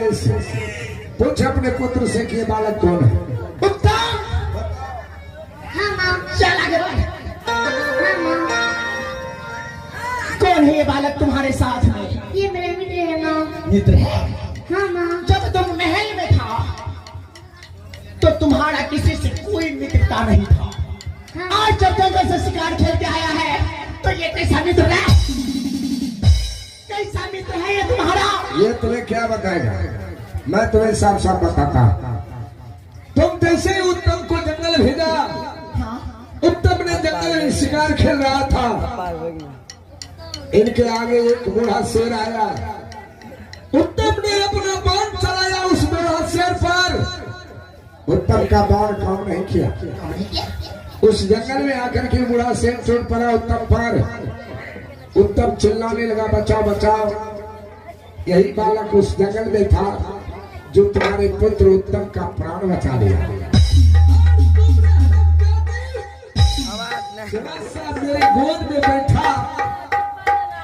आगे से पूछ अपने पुत्र से कि ये बालक कौन है। उत्तम। हाँ माँ। चल आगे बढ़। हाँ माँ। कौन है ये बालक तुम्हारे साथ में? ये मेरे मित्र है माँ। मित्र है? हाँ माँ। जब तुम महल में था तो तुम्हारा किसी से कोई मित्रता नहीं था। हाँ। आज जब जंगल से शिकार खेल के आया है तो ये कैसा मित्र है? कैसा मित्र है ये तुम्हारा? ये तुम्हें क्या बताएगा, मैं तुम्हें साफ साफ बताता। तुम जैसे ही उत्तम को जंगल भेजा, हाँ? उत्तम ने जंगल में शिकार खेल रहा था, इनके आगे एक बूढ़ा शेर आया। उत्तम ने अपना बाण चलाया उस बूढ़ा शेर पर। उत्तम का बाण काम नहीं किया। उस जंगल में आकर के बूढ़ा शेर चोट पड़ा उत्तम पर। उत्तम चिल्लाने लगा, बचाओ बचाओ। यही बालक उस जंगल में था जो तुम्हारे पुत्र उत्तम का प्राण बचा लिया। मेरे गोद में बैठा,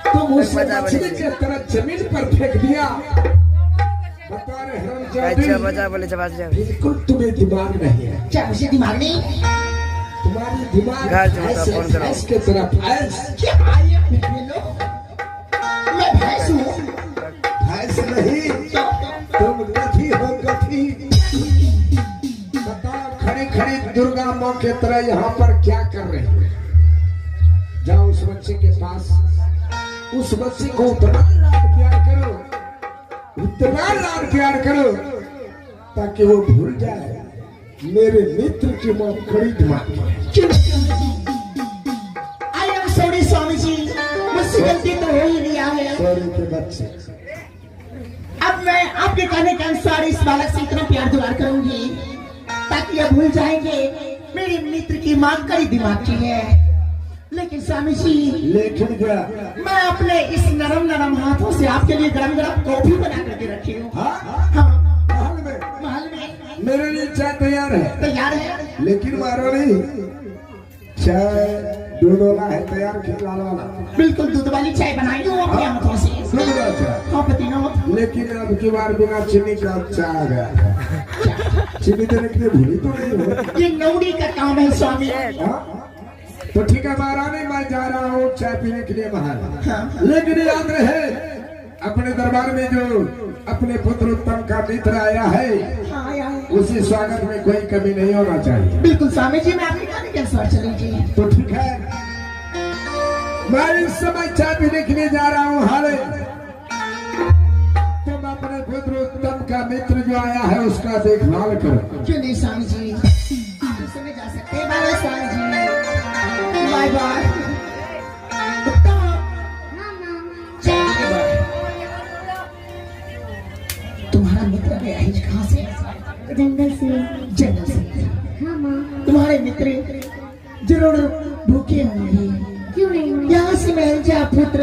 तुम उसे मछली के तरह जमीन पर फेंक दिया। बता रहे हरामजादे, बिल्कुल तुम्हें दिमाग नहीं है। क्या मुझे दिमाग नहीं? तुम्हारी दिमाग भैंस के तरह भैंस। क्या ये अपने लोग? मैं भैंस हूँ? भैंस नहीं, तुम गधी हो गधी। बताओ खड़ी खड़ी दुर्गा माँ के तरह यहाँ पर क्या कर रही है? जाओ उस बच्चे के पास, उस बच्चे को उतना लाड प्यार करो, उतना लाड प्यार करो ताकि वो भूल जाए मेरे मित्र की माँ खड़ी दिमाग। I am sorry Swami ji, मुझसे गलती तो हो ही लिया है। सॉरी के बच्चे। अब मैं आपके कहने के अनुसार इस बालक से इतना प्यार दुलार करूंगी ताकि ये भूल जाएंगे मेरे मित्र की माँ कड़ी दिमाग की है। लेकिन स्वामी जी, लेकिन क्या? मैं अपने इस नरम नरम हाथों से आपके लिए गरम गरम कॉफी बना करके रखी हूँ। हाँ, महल में मेरे लिए चाय तैयार है। तैयार है, लेकिन मारो नहीं, चाय दूध वाला है तैयार, लाल वाला। बिल्कुल दूध वाली चाय बनाई हूँ अपने हाथों से। दूध वाला चाय। हाँ पतिनाथ। लेकिन अब की बार बिना चीनी का चाय आ गया। चीनी देने के लिए भूली तो नहीं हो। ये नौड़ी का काम है स्वामी। तो ठीक है महारानी, मैं जा रहा हूँ चाय पीने के लिए बाहर। लेकिन याद रहे, अपने दरबार में जो अपने पुत्र उत्तम का मित्र आया है, हाँ आया है। उसी स्वागत में कोई कमी नहीं होना चाहिए। बिल्कुल स्वामी जी, मैं आपके कहने के अनुसार चलूंगी। तो ठीक है, मैं इस समय चाय पीने के लिए जा रहा हूँ। हारे तुम अपने पुत्र उत्तम का मित्र जो आया है उसका देखभाल करो। क्यों नहीं स्वामी जी, आप इस समय जा सकते हैं। Bye bye Swami ji, bye bye. तुम्हारा मित्र गया है कहाँ से? जंगल से। जंगल से? हाँ माँ। तुम्हारे मित्र जरूर भूखे होंगे। क्यों नहीं माँ? यहाँ से महल जा पुत्र,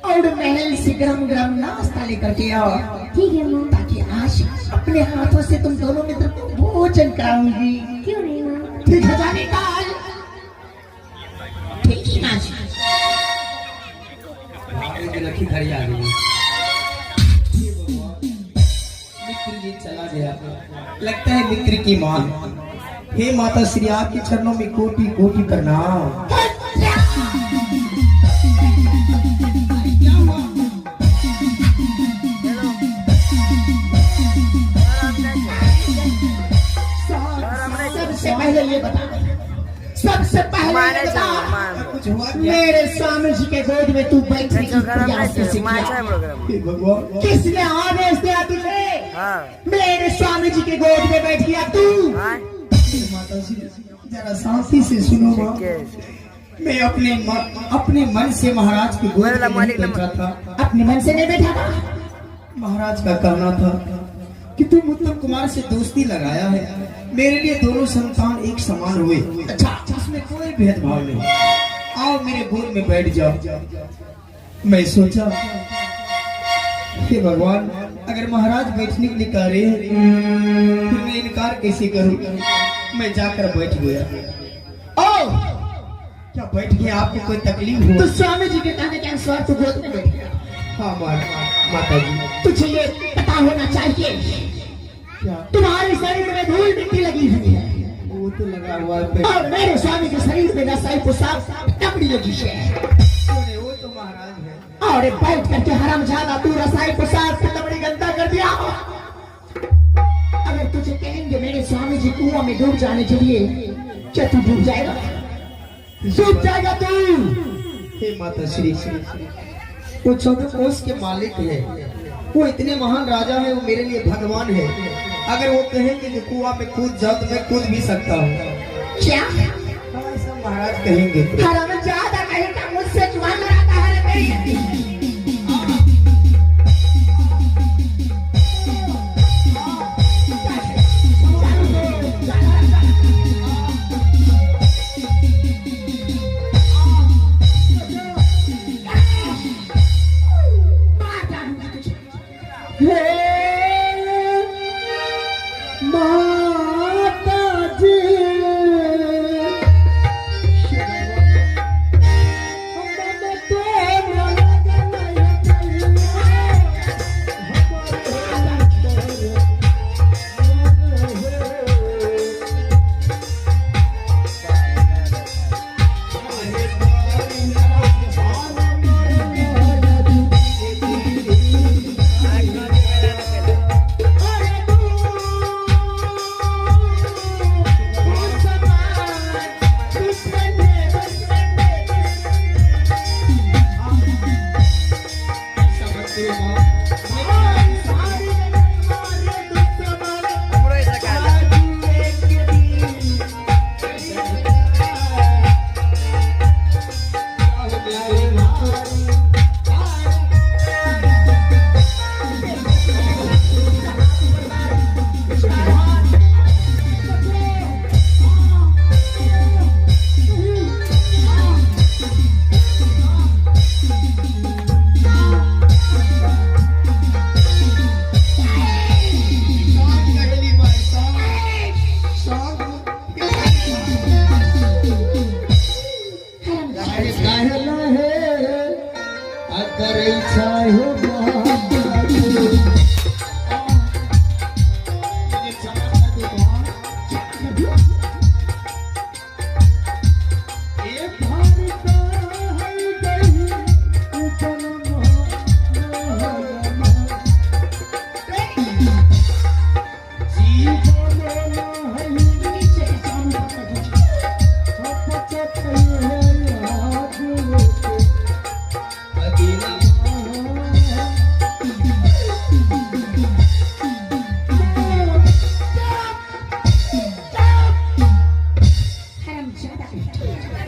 और महल से गरम गरम नाश्ता लेकर के आओ। ठीक है माँ। ताकि आज अपने हाथों से तुम दोनों मित्र को भोजन कराऊंगी। क्यों नहीं माँ? ठीक है जाने का? ठीक है ना? रखी खड़ी आ गई। मित्र जी चला गया, लगता है मित्र की मां। हे माता श्री, आपके चरणों में कोटि कोटि प्रणाम। सबसे पहले ये बता, सबसे पहले ये बता, कुछ हुआ क्या? मेरे स्वामी जी के गोद में तू बैठने की प्रयास कैसे किया? भगवान, किसने आदेश दिया तुझे? मेरे स्वामी जी के गोद में बैठ गया तू? माता श्री जरा शांति से सुनो माँ। मैं अपने मन से महाराज के गोद में नहीं बैठा था। अपने मन से नहीं बैठा था? महाराज का कहना था कि तुम उत्तम कुमार से दोस्ती लगाया है, मेरे लिए दोनों संतान एक समान हुए। अच्छा, उसमें कोई भेदभाव नहीं। आओ मेरे गोद में बैठ जाओ। मैं सोचा हे भगवान, अगर महाराज बैठने के लिए कह रहे हैं फिर मैं इनकार कैसे करूं? मैं जाकर बैठ गया। ओ, क्या बैठ गया? आपको कोई तकलीफ हो? तो स्वामी जी के कहने के अनुसार तू गोद में बैठ गया। हाँ माता जी। तुझे ये पता होना चाहिए क्या? तुम्हारे शरीर में धूल मिट्टी लगी हुई है वो तो लगा हुआ है और मेरे स्वामी के शरीर में रसाई पोशाक टपड़ी लगी है। वो तो महाराज है। और बैठ करके हरामजादा तू रसाई पोशाक से टपड़ी गंदा कर दिया। अगर तुझे कहेंगे मेरे स्वामी जी कुआं में डूब जाने के लिए, क्या तू डूब जाएगा? डूब जाएगा तू। हे माता श्री, वो चौदह कोष के मालिक है, वो इतने महान राजा है, वो मेरे लिए भगवान है। अगर वो कहेंगे कि कुआं में कूद जाओ तो मैं कूद भी सकता हूँ। क्या ऐसा महाराज कहेंगे? हरामजादा कहेगा मुझसे जुबान लड़ाता है रे मेरी।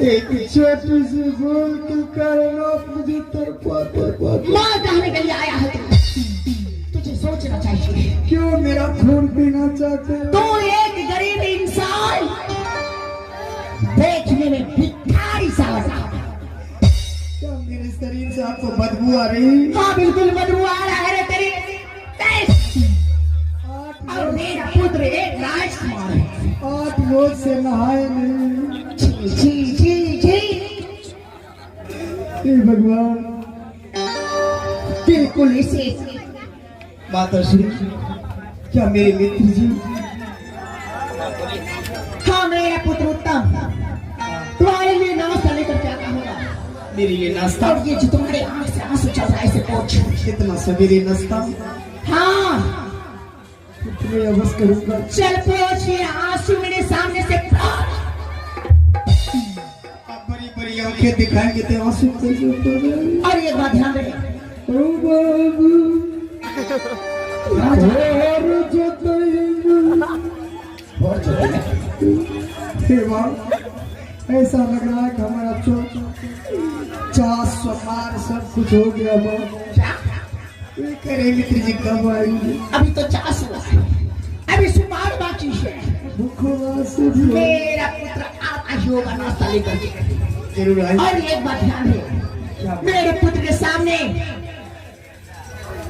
एक छोटी सी भूल के कारण आप मुझे मार डालने के लिए आया है तू। तुझे सोचना चाहिए। क्यों मेरा खून पीना चाहते हो? तू एक गरीब इंसान, देखने में भिखारी सा लगा। क्या मेरे शरीर से आपको बदबू आ रही है? हाँ बिल्कुल बदबू आ रहा है रे तेरी। और मेरा पुत्र एक राजकुमार है। 8 रोज से नहाए नहीं। जी जी जी हे भगवान, बिल्कुल इसे। माता श्री, क्या मेरे मित्र जी? हाँ मेरा पुत्र उत्तम, तुम्हारे लिए नाश्ता लेकर क्या होगा? मेरे लिए नाश्ता? और ये जो तुम्हारे आंख से आंसू चल रहा है इसे पोंछ। कितना सवेरे नाश्ता? हाँ तुम्हें अवश्य करूंगा। चल पोंछ ये आंसू मेरे सामने से पोंछ। आप बड़ी बड़ी आंखें दिखाएंगे तो आंसू कैसे उतरेंगे? और एक बात ध्यान रहे, ओ बाबू हे माँ, ऐसा लग रहा है कि हमारा चास स्वपार सब कुछ हो गया। माँ करे मित्र जी कब आएंगे? अभी तो 40 हुआ है, अभी सुमार बाकी है। मेरा पुत्र आता ही होगा नाश्ता लेकर के। जरूर आएंगे। और एक बात ध्यान रहे, मेरे पुत्र के सामने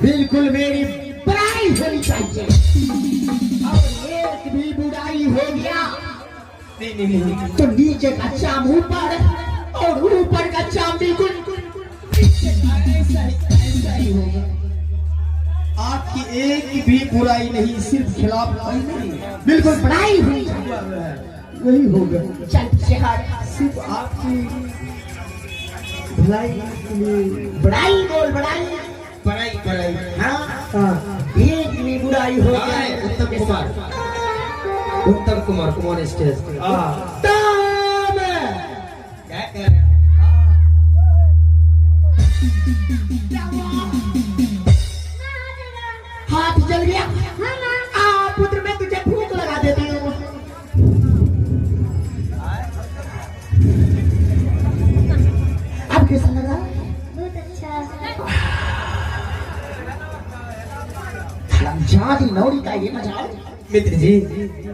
बिल्कुल मेरी बुराई होनी चाहिए। और एक भी बुराई हो गया नहीं, तो नीचे का चाम ऊपर और ऊपर का चाम बिल्कुल ऐसा ही होगा। आपकी एक भी बुराई नहीं, सिर्फ खिलाफ नहीं, बिल्कुल पढ़ाई हुई वही होगा। चल से हट। सिर्फ आपकी भलाई के लिए बड़ाई बोल बड़ाई। पढ़ाई पढ़ाई। हाँ एक भी बुराई हो जाए। उत्तम कुमार, उत्तम कुमार, कुमार स्टेज। तब क्या कह रहे हैं? हाथ जल गया। पुत्र मैं तुझे फूंक लगा देती हूँ। अब कैसा लगा? बहुत अच्छा। जाती नौरी का ये मजा। मित्र जी,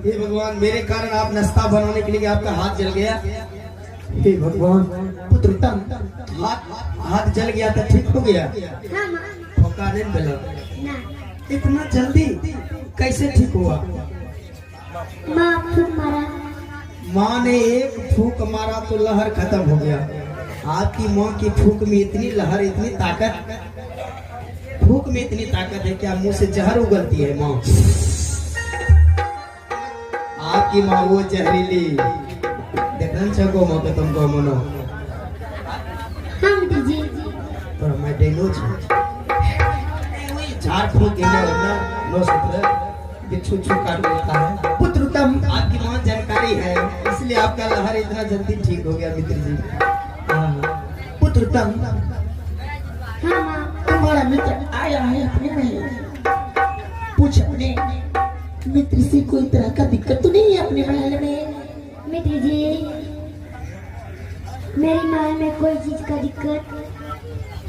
हे भगवान, मेरे कारण आप नाश्ता बनाने के लिए आपका हाथ जल गया। हे भगवान, पुत्र तम हाथ जल गया तो ठीक हो गया। हाँ माँ। धोखा नहीं मिला। ना। इतना जल्दी कैसे ठीक हुआ? माँ फूक मारा। माँ ने एक फूक मारा तो लहर खत्म हो गया। आपकी माँ की फूक में इतनी लहर, इतनी ताकत, फूक में इतनी ताकत है क्या मुंह से जहर उगलती है माँ? आपकी माँ वो जहरीली देखना चाहो माँ पे तुमको मनो। हाँ मित्र जी। पर मैं डेंगू झाड़ फूक गिना वरना नो सत्र बिच्छू छू काट लेता है। पुत्र तम आपकी माँ जानकारी है, इसलिए आपका लहर इतना जल्दी ठीक हो गया मित्र जी। पुत्र तम हाँ माँ। तुम्हारा मित्र आया है अपने महल। पूछ अपने मित्र से कोई तरह का दिक्कत तो नहीं है अपने महल में? मित्र जी, मेरी माँ में कोई चीज का दिक्कत।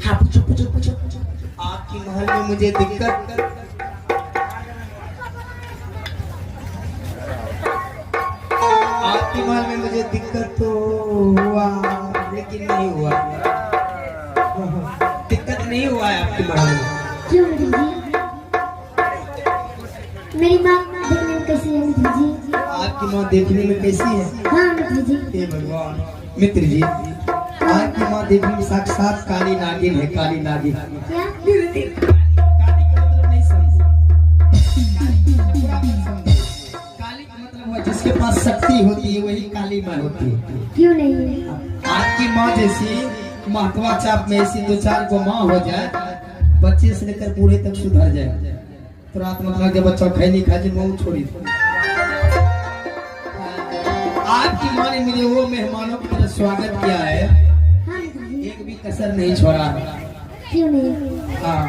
हाँ पूछो पूछो पूछो। आपकी महल में मुझे दिक्कत, आपकी महल में मुझे दिक्कत तो हुआ लेकिन नहीं हुआ। दिक्कत नहीं हुआ है आपकी महल में। क्यों मित्र जी? मेरी माँ देखने में कैसी है मित्र जी? आपकी माँ देखने में कैसी है? हाँ मित्र जी। हे भगवान, मित्र जी, आपकी माँ देखने में साक्षात काली नागिन है। काली नागिन। क्या? काली का मतलब नहीं समझे। काली का मतलब हुआ जिसके पास शक्ति होती है वही काली माँ होती है। क्यों नहीं? आपकी माँ जैसी महतवा चाप में ऐसी दो चार को माँ हो जाए, बच्चे से लेकर बूढ़े तक सुधर जाए। तो रात मतलब जब बच्चा खाई नहीं खाए मुँह छोड़ी। आपकी माँ ने मुझे वो मेहमानों की तरह स्वागत किया है, हाँ मित्र जी। एक भी कसर नहीं छोड़ा। क्यों नहीं? हाँ,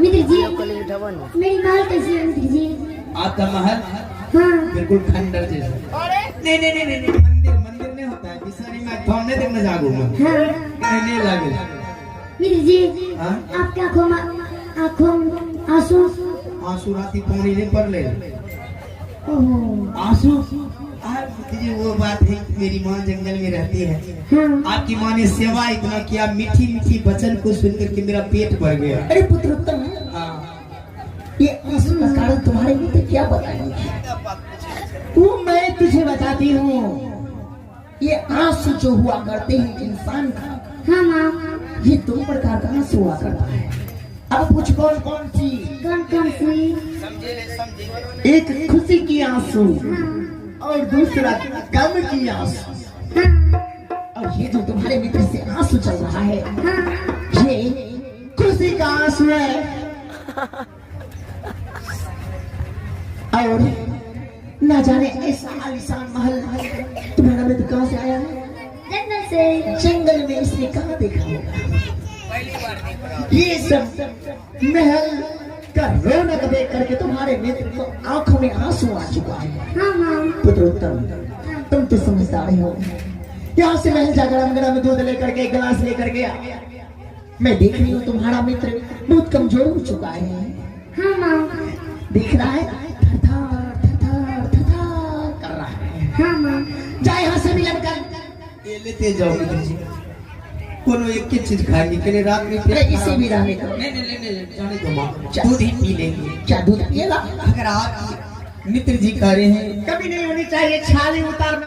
मित्र जी, मेरी माँ कैसी है मित्र जी? आपका महल हाँ। बिल्कुल खंडर जैसा। नहीं नहीं नहीं नहीं, मंदिर मंदिर नहीं होता है। बिसारी में थोड़ने तक न जागू मैं। हाँ नहीं लगे। मित्र जी, हाँ? आपके आँखों में आंसू। आंसू राती पानी नहीं पड़ ले। ओहो। आंसू जी वो बात है, मेरी माँ जंगल में रहती है। हाँ। आपकी माँ ने सेवा इतना किया, मीठी मीठी वचन को सुनकर के मेरा पेट भर गया। अरे पुत्र उत्तम, ये आंसू का कारण तुम्हारे मित्र क्या बताएंगे? वो मैं तुझे बताती हूँ। ये आंसू जो हुआ करते हैं इंसान का, हाँ माँ। ये दो प्रकार का आंसू हुआ करता है। अब पूछ कौन कौन सी? कौन कौन सी? एक खुशी की आंसू हाँ। और दूसरा गम की आंसू। हाँ। और ये जो तुम्हारे मित्र से आंसू चल रहा है, हाँ। ये खुशी का आंसू है। और न जाने ऐसा आलीशान महल तुम्हारा मित्र कहाँ से आया है? जंगल से। जंगल में इसने कहाँ देखा होगा? ये सब महल का रौनक देख करके तुम्हारे मित्र को आंखों में आंसू आ चुका है। हाँ माँ। पुत्रोत्तम, तुम तो समझदार हो। यहाँ से महल जाकर गरम में दूध लेकर के गिलास लेकर गया। मैं देख रही हूँ तुम्हारा मित्र बहुत कमजोर हो चुका है। हाँ माँ। दिख रहा है थरथर थरथर थरथर कर रहा है। हाँ माँ। जाए यहाँ से मिलन कर। ये लेते जाओ मित्र जी। कोनो एक ही चीज खाएंगे के लिए रात में अरे इसी भी रहने का। नहीं नहीं नहीं, जाने दो माँ, दूध ही पी लेंगे। क्या दूध पिएगा? अगर आप मित्र जी कह रहे हैं कभी नहीं होनी चाहिए छाली उतारना।